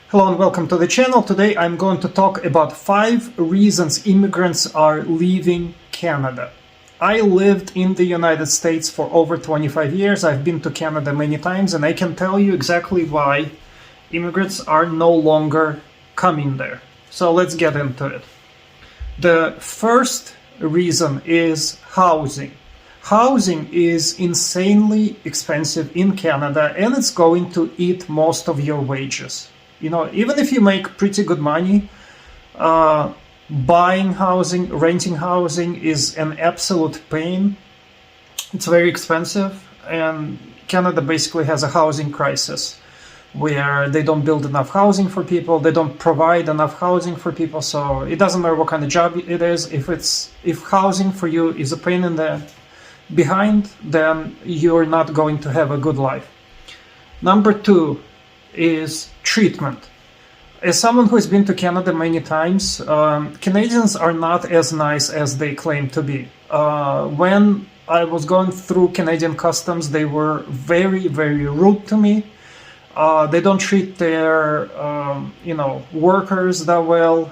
Hello and welcome to the channel. Today I'm going to talk about 5 reasons immigrants are leaving Canada. I lived in the United States for over 25 years. I've been to Canada many times and I can tell you exactly why immigrants are no longer coming there. So let's get into it. The first reason is housing. Housing is insanely expensive in Canada and it's going to eat most of your wages. You know, even if you make pretty good money, buying housing, renting housing is an absolute pain. It's very expensive, and Canada basically has a housing crisis where they don't build enough housing for people, they don't provide enough housing for people, so it doesn't matter what kind of job it is. If housing for you is a pain in the behind, then you're not going to have a good life. Number 2 is treatment. As someone who has been to Canada many times, Canadians are not as nice as they claim to be. When I was going through Canadian customs, they were very, very rude to me. They don't treat their, workers that well.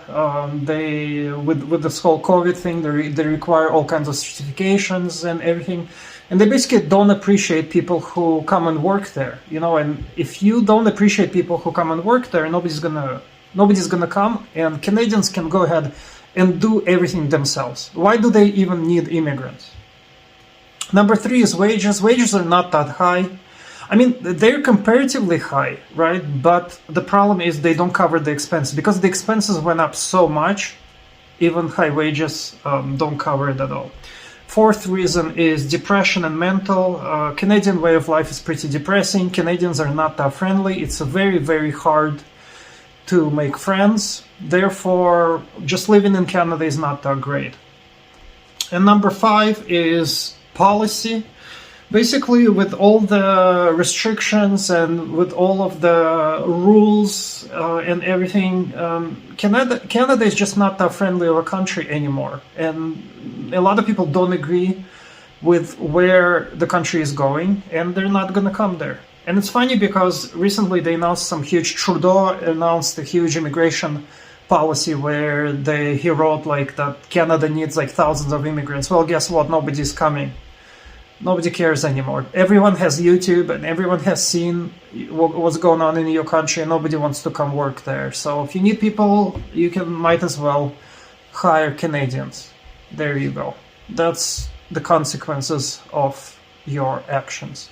With this whole COVID thing, they require all kinds of certifications and everything. And they basically don't appreciate people who come and work there, and if you don't appreciate people who come and work there, nobody's gonna come, and Canadians can go ahead and do everything themselves. Why do they even need immigrants? Number 3 is wages. Wages are not that high. I mean, they're comparatively high, right? But the problem is they don't cover the expenses. Because the expenses went up so much, even high wages don't cover it at all. 4th reason is depression and mental. Canadian way of life is pretty depressing. Canadians are not that friendly. It's very, very hard to make friends. Therefore, just living in Canada is not that great. And number 5 is policy. Basically, with all the restrictions and with all of the rules and everything, Canada is just not that friendly of a country anymore. And a lot of people don't agree with where the country is going, and they're not going to come there. And it's funny because recently they announced Trudeau announced a huge immigration policy where he wrote like that Canada needs like thousands of immigrants. Well, guess what? Nobody's coming. Nobody cares anymore. Everyone has YouTube and everyone has seen what's going on in your country, and nobody wants to come work there. So if you need people, you might as well hire Canadians. There you go. That's the consequences of your actions.